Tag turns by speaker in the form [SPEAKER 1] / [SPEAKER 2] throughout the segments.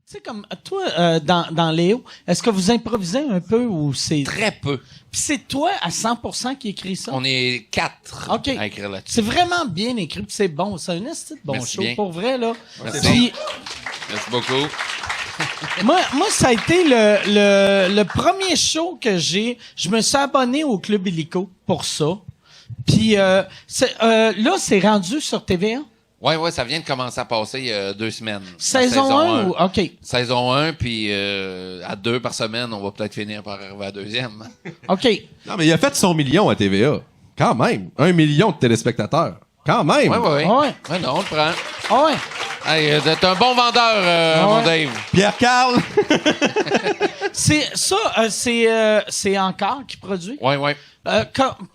[SPEAKER 1] sais, comme toi, dans Léo, est-ce que vous improvisez un peu ou c'est...
[SPEAKER 2] Très peu.
[SPEAKER 1] Puis c'est toi à 100% qui écrit ça?
[SPEAKER 2] On est 4
[SPEAKER 1] OK.
[SPEAKER 2] à écrire là-dessus.
[SPEAKER 1] C'est vraiment bien écrit, puis c'est bon. C'est un esti de bon
[SPEAKER 2] Merci
[SPEAKER 1] show,
[SPEAKER 2] bien.
[SPEAKER 1] pour vrai, là.
[SPEAKER 2] Merci.
[SPEAKER 1] Puis,
[SPEAKER 2] Merci beaucoup.
[SPEAKER 1] moi, ça a été le premier show que j'ai. Je me suis abonné au Club Illico pour ça. Puis là, c'est rendu sur TVA?
[SPEAKER 2] Ouais, ça vient de commencer à passer il y a 2 semaines.
[SPEAKER 1] Saison 1 ou... OK.
[SPEAKER 2] Saison 1, puis à 2 par semaine, on va peut-être finir par arriver à la deuxième.
[SPEAKER 1] OK.
[SPEAKER 3] Non, mais il a fait son million à TVA. Quand même. 1 million de téléspectateurs. Quand même.
[SPEAKER 2] Ouais.
[SPEAKER 1] Ouais.
[SPEAKER 2] Ouais, non, on le prend.
[SPEAKER 1] Ah ouais.
[SPEAKER 2] Hey, t'es un bon vendeur, mon Dave.
[SPEAKER 3] Pierre-Carl.
[SPEAKER 1] C'est Encore qui produit?
[SPEAKER 2] Ouais.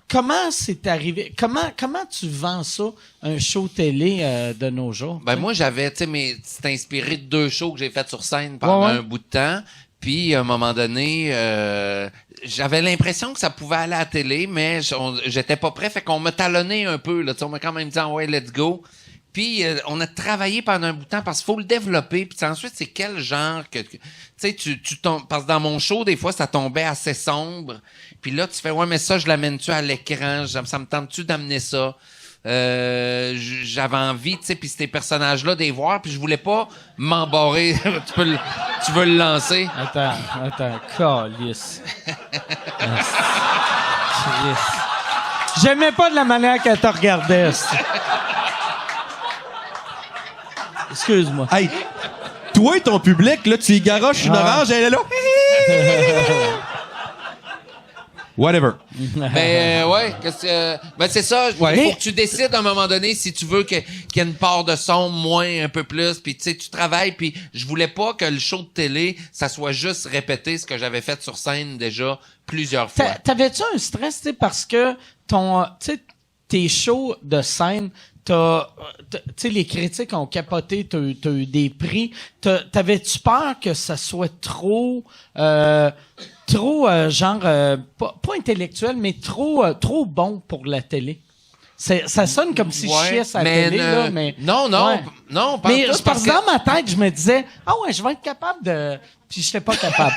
[SPEAKER 1] Comment c'est arrivé? Comment tu vends ça, un show télé de nos jours?
[SPEAKER 2] Ben moi, j'avais, tu sais, c'est inspiré de 2 shows que j'ai fait sur scène pendant
[SPEAKER 1] Ouais.
[SPEAKER 2] un bout de temps. Puis, à un moment donné, j'avais l'impression que ça pouvait aller à la télé, mais j'étais pas prêt. Fait qu'on m'a talonné un peu. Là, on m'a quand même dit, ouais, let's go. Puis, on a travaillé pendant un bout de temps parce qu'il faut le développer. Puis ensuite, c'est quel genre que... Tu sais, tu tombes... Parce que dans mon show, des fois, ça tombait assez sombre. Puis là, tu fais, ouais, mais ça, je l'amène-tu à l'écran? Ça me tente-tu d'amener ça? J'avais envie, tu sais, puis ces personnages-là, de les voir, puis je voulais pas m'embarrer. Tu veux le lancer?
[SPEAKER 1] Attends, calice. J'aimais pas de la manière qu'elle te regardait. Excuse-moi.
[SPEAKER 3] Hey, toi et ton public, là, tu y garoches une orange, elle est là. Whatever.
[SPEAKER 2] Ben ouais, ben c'est ça.
[SPEAKER 3] Ouais.
[SPEAKER 2] Il faut que tu décides à un moment donné si tu veux qu'il y ait une part de son moins, un peu plus. Puis tu sais, tu travailles. Puis je voulais pas que le show de télé, ça soit juste répéter ce que j'avais fait sur scène déjà plusieurs fois.
[SPEAKER 1] T'avais-tu un stress, tu sais, parce que tu sais, tes shows de scène, tu sais, les critiques ont capoté, t'as eu des prix. T'avais-tu peur que ça soit trop genre pas intellectuel, mais trop bon pour la télé? Ça sonne comme si je chiais à la télé, là, mais...
[SPEAKER 2] Non, pas
[SPEAKER 1] mais
[SPEAKER 2] tout,
[SPEAKER 1] parce que dans ma tête, je me disais, ah ouais, je vais être capable de... Puis j'étais pas capable.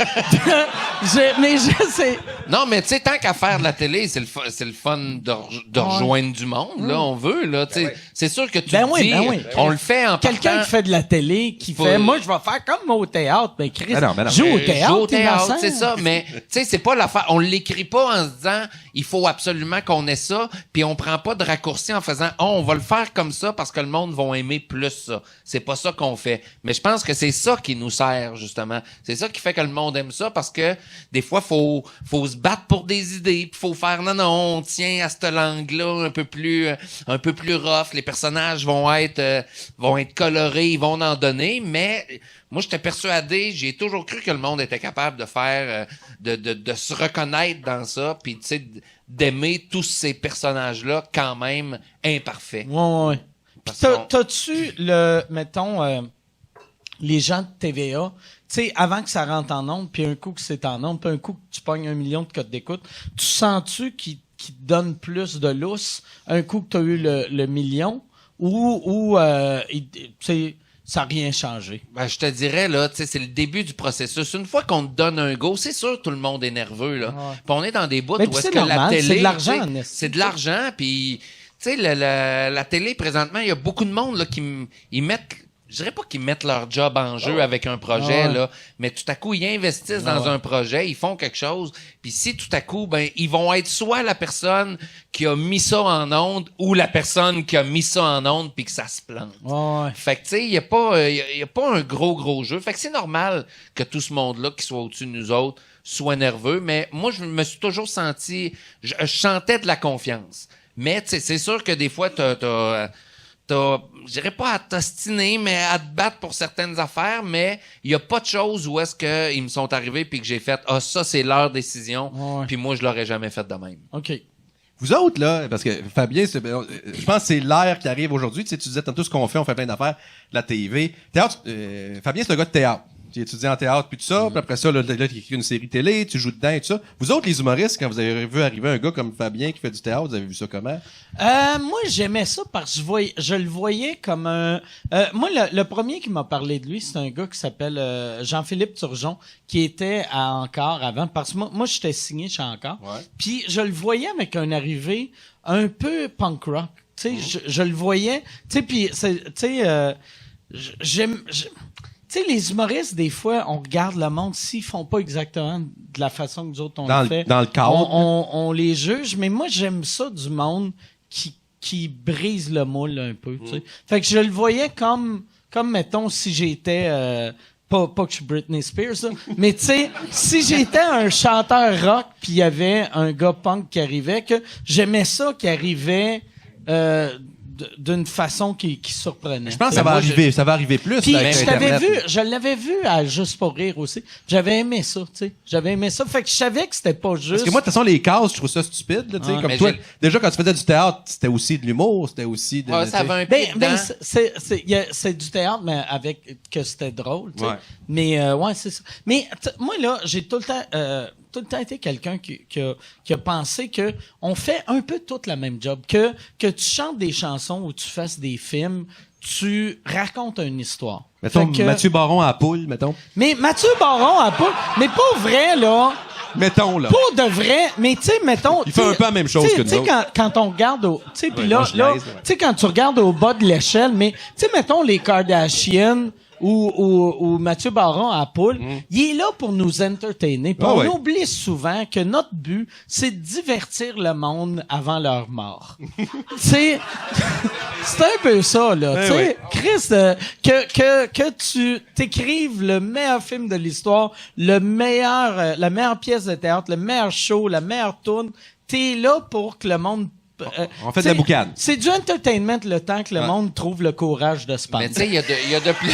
[SPEAKER 1] Mais je sais...
[SPEAKER 2] Non, mais tu sais, tant qu'à faire de la télé, c'est le fun de rejoindre du monde, là, on veut, là, tu sais. C'est sûr que tu te dis, on le fait en
[SPEAKER 1] quelqu'un
[SPEAKER 2] partant...
[SPEAKER 1] qui fait de la télé, qui fait, moi, je vais faire comme au théâtre, mais Chris,
[SPEAKER 3] non.
[SPEAKER 1] joue au théâtre.
[SPEAKER 2] Joue au théâtre, c'est ça, mais, tu sais, c'est pas l'affaire, on l'écrit pas en se disant, il faut absolument qu'on ait ça, puis on prend pas de raccourci en faisant, on va le faire comme ça parce que le monde va aimer plus ça. C'est pas ça qu'on fait. Mais je pense que c'est ça qui nous sert, justement. C'est ça qui fait que le monde aime ça parce que des fois, faut se battre pour des idées, puis faut faire non, on tient à cette langue-là un peu plus rough. Les personnages vont être colorés, ils vont en donner, mais moi, j'étais persuadé, j'ai toujours cru que le monde était capable de faire, de se reconnaître dans ça, puis tu sais, d'aimer tous ces personnages-là quand même imparfaits.
[SPEAKER 1] Ouais. T'as-tu mettons, les gens de TVA, tu sais, avant que ça rentre en ondes, puis un coup que c'est en ondes, puis un coup que tu pognes 1 million de codes d'écoute, tu sens-tu qu'ils te donnent plus de lousse un coup que tu as eu le million ou tu sais, ça n'a rien changé?
[SPEAKER 2] Ben, je te dirais, là, tu sais, c'est le début du processus. Une fois qu'on te donne un go, c'est sûr que tout le monde est nerveux, là. Ouais. Puis on est dans des bouts où est-ce que la télé...
[SPEAKER 1] C'est de l'argent,
[SPEAKER 2] c'est de l'argent, puis... Tu sais, la télé, présentement, il y a beaucoup de monde là, ils mettent... Je dirais pas qu'ils mettent leur job en jeu avec un projet, là, mais tout à coup, ils investissent dans un projet, ils font quelque chose, puis si tout à coup, ben, ils vont être soit la personne qui a mis ça en onde ou la personne qui a mis ça en onde puis que ça se plante.
[SPEAKER 1] Ouais.
[SPEAKER 2] Fait que, tu sais, il y a pas un gros jeu. Fait que c'est normal que tout ce monde-là qui soit au-dessus de nous autres soit nerveux, mais moi, je me suis toujours senti... Je chantais de la confiance. Mais, tu sais, c'est sûr que des fois, je dirais pas à t'ostiner, mais à te battre pour certaines affaires, mais il y a pas de chose où est-ce que ils me sont arrivés puis que j'ai fait, ça, c'est leur décision, puis moi, je l'aurais jamais fait de même.
[SPEAKER 1] OK.
[SPEAKER 3] Vous autres, là, parce que Fabien, je pense que c'est l'ère qui arrive aujourd'hui. Tu sais, tu disais tantôt ce qu'on fait, on fait plein d'affaires, la TV. Théâtre, Fabien, c'est un gars de théâtre. Tu étudies en théâtre, puis tout ça. Puis après ça, là, tu écris une série télé, tu joues dedans et tout ça. Vous autres, les humoristes, quand vous avez vu arriver un gars comme Fabien qui fait du théâtre, vous avez vu ça comment?
[SPEAKER 1] Moi, j'aimais ça parce que je le voyais comme un... moi, le premier qui m'a parlé de lui, c'est un gars qui s'appelle Jean-Philippe Turgeon, qui était à Encore avant. Parce que moi j'étais signé chez Encore.
[SPEAKER 3] Ouais.
[SPEAKER 1] Puis je le voyais avec un arrivé un peu punk rock. Tu sais, je le voyais... Tu sais, puis... Tu sais, j'aime... Tu sais, les humoristes, des fois, on regarde le monde, s'ils font pas exactement de la façon que nous autres, on le fait.
[SPEAKER 3] Dans le cadre.
[SPEAKER 1] On les juge, mais moi, j'aime ça du monde qui brise le moule un peu, tu sais. Fait que je le voyais comme mettons, si j'étais, pas que je suis Britney Spears, là, mais tu sais, si j'étais un chanteur rock puis il y avait un gars punk qui arrivait, que j'aimais ça qui arrivait, d'une façon qui surprenait.
[SPEAKER 3] Je pense que ça va arriver plus.
[SPEAKER 1] Puis
[SPEAKER 3] avec Internet.
[SPEAKER 1] je l'avais vu à Juste pour rire aussi. J'avais aimé ça, tu sais. J'avais aimé ça. Fait que je savais que c'était pas juste.
[SPEAKER 3] Parce que moi, de toute façon, les cases, je trouve ça stupide, là, tu sais.
[SPEAKER 1] Ouais.
[SPEAKER 3] Comme toi, déjà, quand tu faisais du théâtre, c'était aussi de l'humour, c'était aussi de.
[SPEAKER 2] Ouais, ça avait un pied dedans.
[SPEAKER 1] C'est du théâtre, mais avec que c'était drôle, tu sais.
[SPEAKER 3] Ouais.
[SPEAKER 1] Mais, ouais, c'est ça. Mais, moi, là, j'ai tout le temps été quelqu'un qui a pensé que on fait un peu toute la même job. Que tu chantes des chansons ou tu fasses des films, tu racontes une histoire.
[SPEAKER 3] Mettons, Mathieu Baron à la poule, mettons.
[SPEAKER 1] Mais Mathieu Baron à poule, mais pas vrai, là.
[SPEAKER 3] Mettons, là.
[SPEAKER 1] Pas de vrai, mais tu sais, mettons...
[SPEAKER 3] Il fait un peu la même chose que nous autres.
[SPEAKER 1] Tu sais, quand on regarde au... Tu sais, puis là,
[SPEAKER 3] tu
[SPEAKER 1] sais, quand tu regardes au bas de l'échelle, mais tu sais, mettons les Kardashians ou Mathieu Baron à poule, il est là pour nous entertainer. Puis on oublie souvent que notre but, c'est de divertir le monde avant leur mort. Tu sais, c'est un peu ça, là. Tu sais, Chris, que tu t'écrives le meilleur film de l'histoire, la meilleure pièce de théâtre, le meilleur show, la meilleure tourne, t'es là pour que le monde...
[SPEAKER 3] On fait de la boucane.
[SPEAKER 1] C'est du entertainment le temps que le monde trouve le courage de se pendre.
[SPEAKER 2] Mais tu sais, il y a de plus...